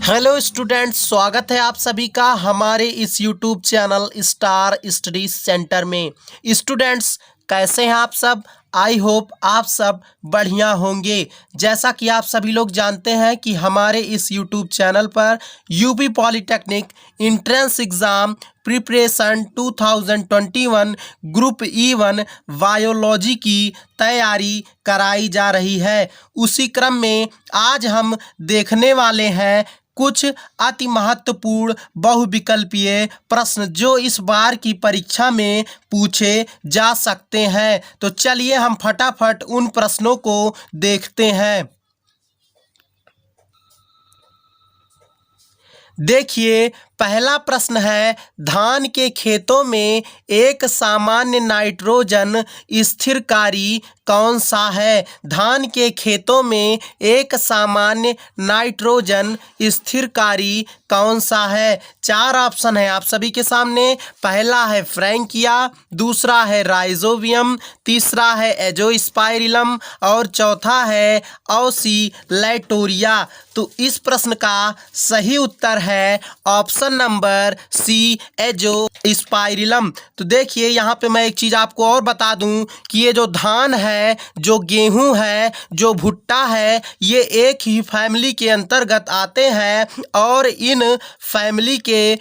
Hello students, स्वागत है आप सभी का हमारे इस YouTube channel star study centre में। स्टूडेंट्स, कैसे हैं आप सब? आई होप आप सब बढ़िया होंगे। जैसा कि आप सभी लोग जानते हैं कि हमारे इस यूट्यूब चैनल पर UP polytechnic entrance exam preparation 2021 group E1 biology की तैयारी कराई जा रही है। उसी क्रम में आज हम देखने वाले हैं कुछ अति महत्वपूर्ण बहुविकल्पीय प्रश्न जो इस बार की परीक्षा में पूछे जा सकते हैं। तो चलिए हम फटाफट उन प्रश्नों को देखते हैं। देखिए, पहला प्रश्न है, धान के खेतों में एक सामान्य नाइट्रोजन स्थिरकारी कौन सा है? धान के खेतों में एक सामान्य नाइट्रोजन स्थिरकारी कौन सा है? चार ऑप्शन है आप सभी के सामने। पहला है फ्रैंकिया, दूसरा है राइजोबियम, तीसरा है एजोस्पाइरिलम और चौथा है ऑसिलेटोरिया। तो इस प्रश्न का सही उत्तर है ऑप्शन नंबर सी, एजोस्पाइरिलम। तो देखिए, यहाँ पे मैं एक चीज़ आपको और बता दूं कि ये जो धान है, जो गेहूं है, जो भुट्टा है, ये एक ही फैमिली के अंतर्गत आते हैं और इन फैमिली के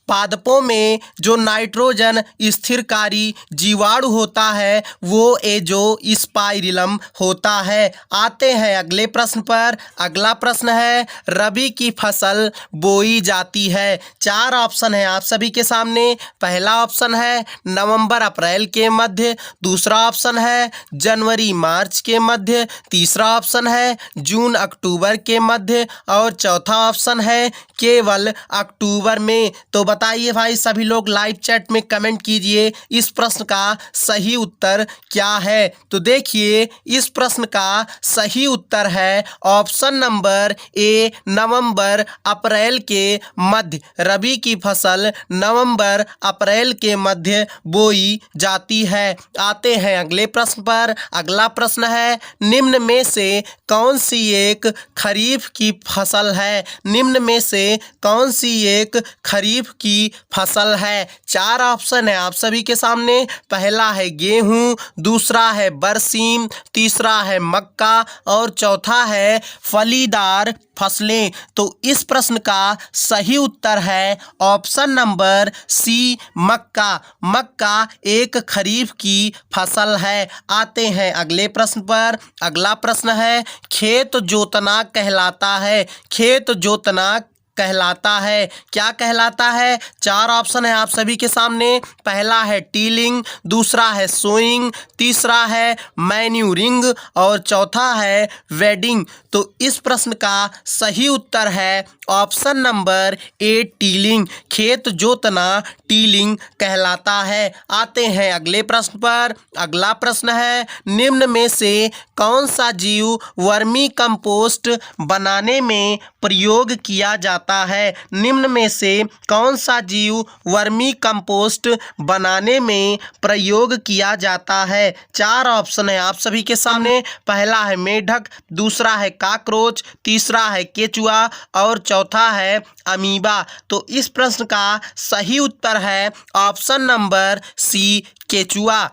पादपों में जो नाइट्रोजन स्थिरकारी जीवाणु होता है वो एजोस्पाइरिलम होता है। आते हैं अगले प्रश्न पर। अगला प्रश्न है, रबी की फसल बोई जाती है। चार ऑप्शन है आप सभी के सामने। पहला ऑप्शन है नवंबर अप्रैल के मध्य, दूसरा ऑप्शन है जनवरी मार्च के मध्य, तीसरा ऑप्शन है जून अक्टूबर के मध्य और चौथा ऑप्शन है केवल अक्टूबर में। तो बताइए भाई सभी लोग, लाइव चैट में कमेंट कीजिए इस प्रश्न का सही उत्तर क्या है। तो देखिए, इस प्रश्न का सही उत्तर है ऑप्शन नंबर ए, नवंबर अप्रैल के मध्य। रबी की फसल नवंबर अप्रैल के मध्य बोई जाती है। आते हैं अगले प्रश्न पर। अगला प्रश्न है, निम्न में से कौन सी एक खरीफ की फसल है? निम्न में से कौन सी एक खरीफ की फसल है? चार ऑप्शन है आप सभी के सामने। पहला है गेहूं, दूसरा है बरसीम, तीसरा है मक्का और चौथा है फलीदार फसलें। तो इस प्रश्न का सही उत्तर है ऑप्शन नंबर सी, मक्का। मक्का एक खरीफ की फसल है। आते हैं अगले प्रश्न पर। अगला प्रश्न है, खेत जोतना कहलाता है। खेत जोतना कहलाता है, क्या कहलाता है? चार ऑप्शन है आप सभी के सामने। पहला है टीलिंग, दूसरा है सोइंग, तीसरा है मैन्यूरिंग और चौथा है वेडिंग। तो इस प्रश्न का सही उत्तर है ऑप्शन नंबर ए, टीलिंग। खेत जोतना टीलिंग कहलाता है। आते हैं अगले प्रश्न पर। अगला प्रश्न है, निम्न में से कौन सा जीव वर्मी कंपोस्ट बनाने में प्रयोग किया जाता है? निम्न में से कौन सा जीव वर्मी कंपोस्ट बनाने में प्रयोग किया जाता है? चार ऑप्शन है आप सभी के सामने। पहला है मेढक, दूसरा है कॉकरोच, तीसरा है केचुआ और चौथा है अमीबा। तो इस प्रश्न का सही उत्तर है ऑप्शन नंबर सी, केचुआ।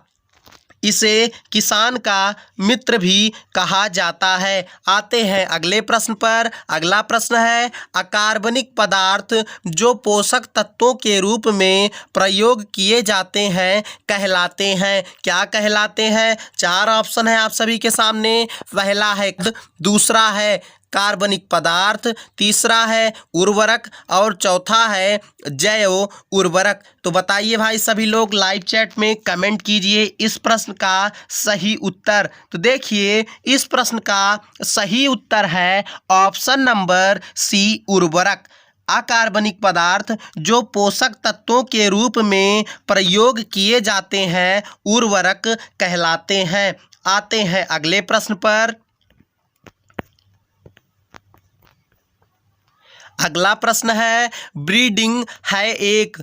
इसे किसान का मित्र भी कहा जाता है। आते हैं अगले प्रश्न पर। अगला प्रश्न है, अकार्बनिक पदार्थ जो पोषक तत्वों के रूप में प्रयोग किए जाते हैं कहलाते हैं, क्या कहलाते हैं? चार ऑप्शन है आप सभी के सामने। पहला है दूसरा है कार्बनिक पदार्थ, तीसरा है उर्वरक और चौथा है जैव उर्वरक। तो बताइए भाई सभी लोग, लाइव चैट में कमेंट कीजिए इस प्रश्न का सही उत्तर। तो देखिए, इस प्रश्न का सही उत्तर है ऑप्शन नंबर सी, उर्वरक। अकार्बनिक पदार्थ जो पोषक तत्वों के रूप में प्रयोग किए जाते हैं उर्वरक कहलाते हैं। आते हैं अगले प्रश्न पर। अगला प्रश्न है, ब्रीडिंग है एक।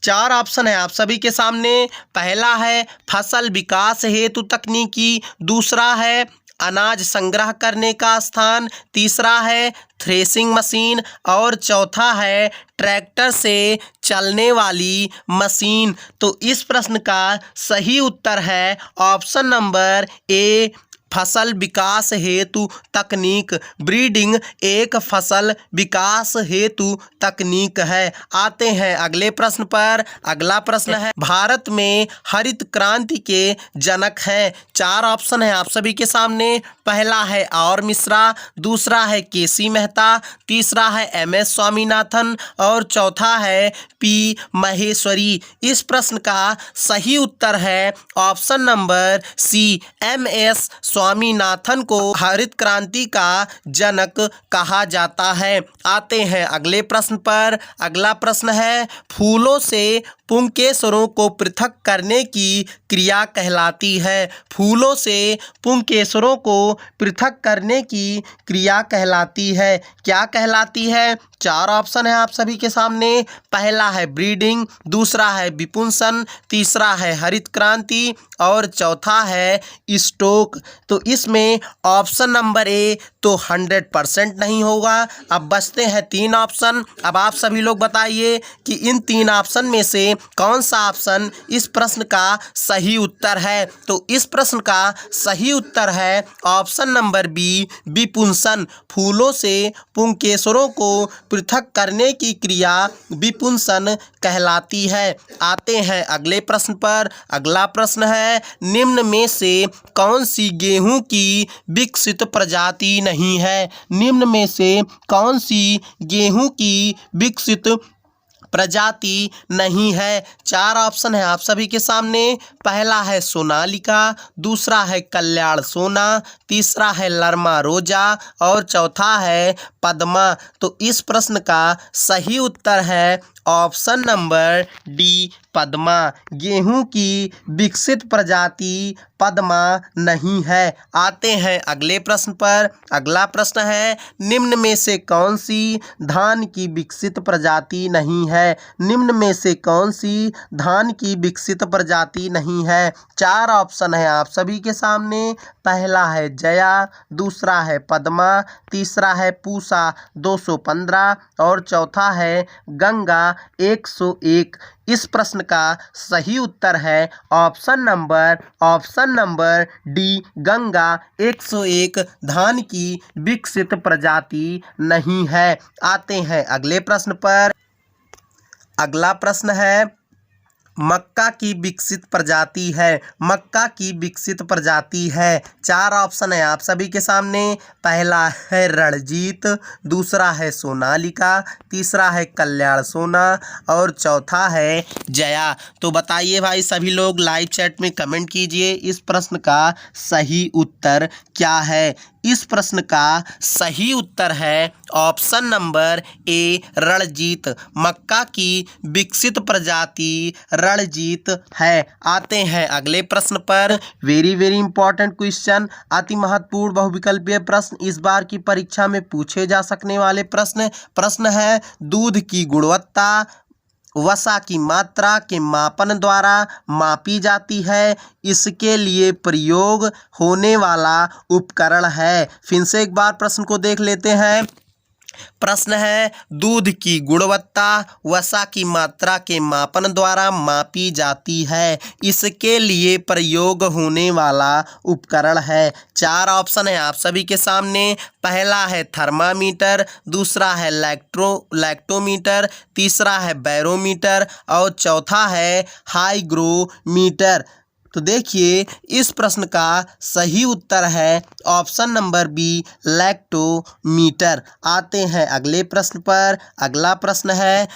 चार ऑप्शन है आप सभी के सामने। पहला है फसल विकास हेतु तकनीकी, दूसरा है अनाज संग्रह करने का स्थान, तीसरा है थ्रेसिंग मशीन और चौथा है ट्रैक्टर से चलने वाली मशीन। तो इस प्रश्न का सही उत्तर है ऑप्शन नंबर ए, फसल विकास हेतु तकनीक। ब्रीडिंग एक फसल विकास हेतु तकनीक है। आते हैं अगले प्रश्न पर। अगला प्रश्न है, भारत में हरित क्रांति के जनक हैं। 4 ऑप्शन है आप सभी के सामने। पहला है आर मिश्रा, दूसरा है केसी मेहता, तीसरा है MS स्वामीनाथन और चौथा है P महेश्वरी। इस प्रश्न का सही उत्तर है option number C, MS Swaminathan को हरित क्रांति का जनक कहा जाता है। आते हैं अगले प्रश्न पर। अगला प्रश्न है, फूलों से पुंकेसरों को पृथक करने की क्रिया कहलाती है। फूलों से पुंकेसरों को पृथक करने की क्रिया कहलाती है। क्या कहलाती है? 4 ऑप्शन है आप सभी के सामने। पहला है ब्रीडिंग, दूसरा है विपुंसन, तीसरा है हरित क्रांति और चौथा है स्टोक। तो इसमें ऑप्शन नंबर ए तो 100% नहीं होगा। अब बचते हैं 3 ऑप्शन। अब आप सभी लोग बताइए कि इन 3 ऑप्शन में से कौन सा ऑप्शन इस प्रश्न का सही उत्तर है। तो इस प्रश्न का सही उत्तर है ऑप्शन नंबर बी, विपुंसन। फूलों से पुंकेसरों को पृथक करने की क्रिया विपुंसन कहलाती है। आते हैं अगले प्रश्न पर। अगला प्रश्न है, निम्न में से कौन सी गेहूं की विकसित प्रजाति नहीं है? निम्न में से कौन सी गेहूं की विकसित प्रजाति नहीं है? 4 ऑप्शन है आप सभी के सामने। पहला है सोनालिका, दूसरा है कल्याण सोना, तीसरा है लरमा रोजा और चौथा है पद्मा। तो इस प्रश्न का सही उत्तर है ऑप्शन नंबर डी, पद्मा। गेहूं की विकसित प्रजाति पद्मा नहीं है। आते हैं अगले प्रश्न पर। अगला प्रश्न है, निम्न में से कौन सी धान की विकसित प्रजाति नहीं है? निम्न में से कौन सी धान की विकसित प्रजाति नहीं है? 4 ऑप्शन है आप सभी के सामने। पहला है जया, दूसरा है पद्मा, तीसरा है पूसा 215 और चौथा है गंगा 101। इस प्रश्न का सही उत्तर है ऑप्शन नंबर डी, गंगा 101 धान की विकसित प्रजाति नहीं है। आते हैं अगले प्रश्न पर। अगला प्रश्न है, मक्का की विकसित प्रजाति है। मक्का की विकसित प्रजाति है। 4 ऑप्शन है आप सभी के सामने। पहला है रणजीत, दूसरा है सोनालिका, तीसरा है कल्याण सोना और चौथा है जया। तो बताइए भाई सभी लोग लाइव चैट में कमेंट कीजिए, इस प्रश्न का सही उत्तर क्या है? इस प्रश्न का सही उत्तर है ऑप्शन नंबर ए, रणजीत। मक्का की विकसित प्रजाति रणजीत है। आते हैं अगले प्रश्न पर। वेरी इंपॉर्टेंट क्वेश्चन, अति महत्वपूर्ण बहुविकल्पीय प्रश्न, इस बार की परीक्षा में पूछे जा सकने वाले प्रश्न है, दूध की गुणवत्ता वसा की मात्रा के मापन द्वारा मापी जाती है, इसके लिए प्रयोग होने वाला उपकरण है। फिर से एक बार प्रश्न को देख लेते हैं। प्रश्न है, दूध की गुणवत्ता वसा की मात्रा के मापन द्वारा मापी जाती है, इसके लिए प्रयोग होने वाला उपकरण है। 4 ऑप्शन है आप सभी के सामने। पहला है थर्मामीटर, दूसरा है लैक्टोमीटर, तीसरा है बैरोमीटर और चौथा है हाइग्रोमीटर। तो देखिए इस प्रश्न का सही उत्तर है ऑप्शन नंबर बी, लैक्टोमीटर। आते हैं अगले प्रश्न पर। अगला प्रश्न है,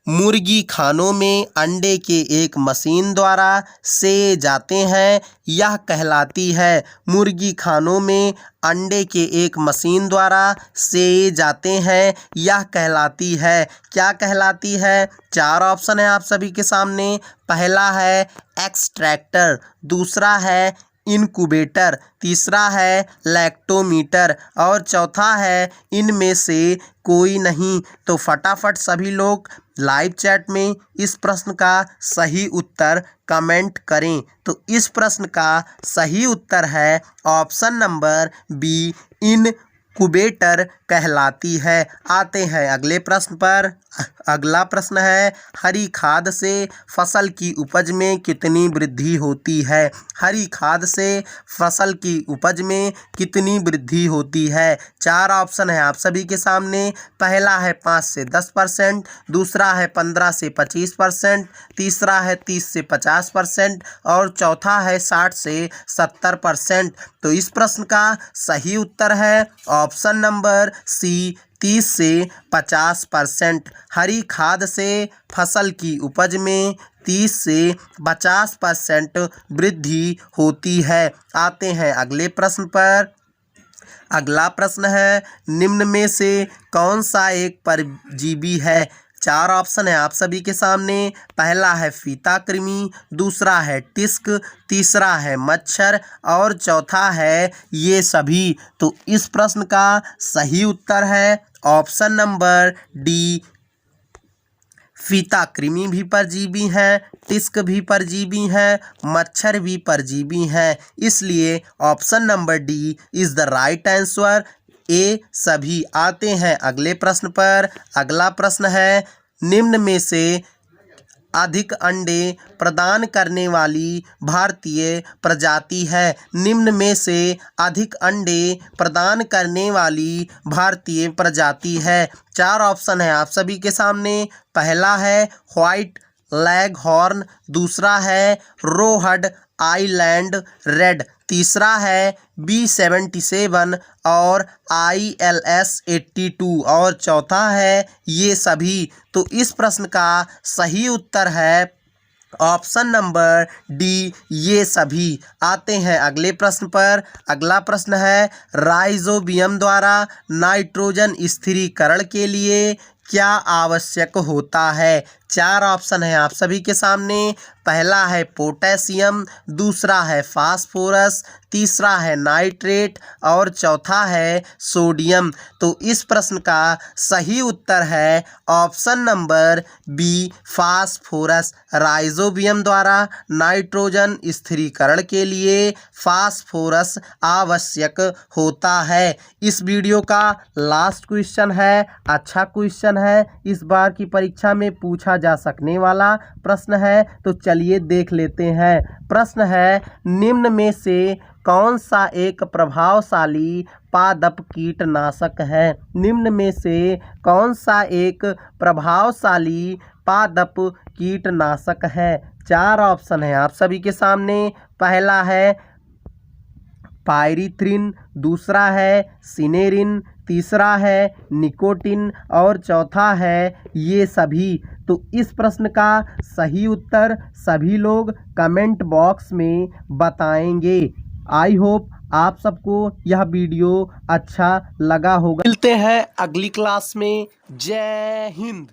मुर्गी खानों में अंडे के एक मशीन द्वारा सेए जाते हैं, यह कहलाती है। मुर्गी खानों में अंडे के एक मशीन द्वारा सेए जाते हैं, यह कहलाती है। क्या कहलाती है? 4 ऑप्शन है आप सभी के सामने। पहला है एक्सट्रैक्टर, दूसरा है इनक्यूबेटर, तीसरा है लैक्टोमीटर और चौथा है इनमें से कोई नहीं। तो फटाफट सभी लोग लाइव चैट में इस प्रश्न का सही उत्तर कमेंट करें। तो इस प्रश्न का सही उत्तर है ऑप्शन नंबर बी, इनक्यूबेटर कहलाती है। आते हैं अगले प्रश्न पर। अगला प्रश्न है, हरी खाद से फसल की उपज में कितनी वृद्धि होती है? हरी खाद से फसल की उपज में कितनी वृद्धि होती है? 4 ऑप्शन है आप सभी के सामने। पहला है 5 से 10%, दूसरा है 15 से 25%, तीसरा है 30 से 50% और चौथा है 60 से 70%। तो इस प्रश्न का सही उत्तर है ऑप्शन नंबर सी, 30 से 50%। हरी खाद से फसल की उपज में 30 से 50% वृद्धि होती है। आते हैं अगले प्रश्न पर। अगला प्रश्न है, निम्न में से कौन सा एक परजीवी है? 4 ऑप्शन है आप सभी के सामने। पहला है फीता कृमि, दूसरा है टिस्क, तीसरा है मच्छर और चौथा है ये सभी। तो इस प्रश्न का सही उत्तर है ऑप्शन नंबर डी, फीता कृमि भी परजीवी हैं, टिस्क भी परजीवी हैं, मच्छर भी परजीवी हैं। इसलिए option number D is the right answer, ए सभी। आते हैं अगले प्रश्न पर। अगला प्रश्न है, निम्न में से अधिक अंडे प्रदान करने वाली भारतीय प्रजाति है? निम्न में से अधिक अंडे प्रदान करने वाली भारतीय प्रजाति है। 4 ऑप्शन है आप सभी के सामने। पहला है व्हाइट लेगहॉर्न, दूसरा है रोहड आइलैंड रेड, तीसरा है B77 और ILS 82 और चौथा है ये सभी। तो इस प्रश्न का सही उत्तर है ऑप्शन नंबर डी, ये सभी। आते हैं अगले प्रश्न पर। अगला प्रश्न है, राइजोबियम द्वारा नाइट्रोजन स्थिरीकरण के लिए क्या आवश्यक होता है? 4 ऑप्शन है आप सभी के सामने। पहला है पोटेशियम, दूसरा है फास्फोरस, तीसरा है नाइट्रेट और चौथा है सोडियम। तो इस प्रश्न का सही उत्तर है option number B, phosphorus. Rhizobium द्वारा नाइट्रोजन स्थिरीकरण के लिए फास्फोरस आवश्यक होता है। इस वीडियो का लास्ट क्वेश्चन है, अच्छा क्वेश्चन है, इस बार की परीक्षा में पूछा जा सकने वाला प्रश्न है। तो चलिए देख लेते हैं। प्रश्न है, निम्न में से कौन सा एक प्रभावशाली पादप कीटनाशक है? निम्न में से कौन सा एक प्रभावशाली पादप कीटनाशक है? 4 ऑप्शन है आप सभी के सामने। पहला है पायरीथ्रिन, दूसरा है सिनेरिन, तीसरा है निकोटिन और चौथा है ये सभी। तो इस प्रश्न का सही उत्तर सभी लोग कमेंट बॉक्स में बताएंगे। आई होप आप सबको यह वीडियो अच्छा लगा होगा। मिलते हैं अगली क्लास में। जय हिंद।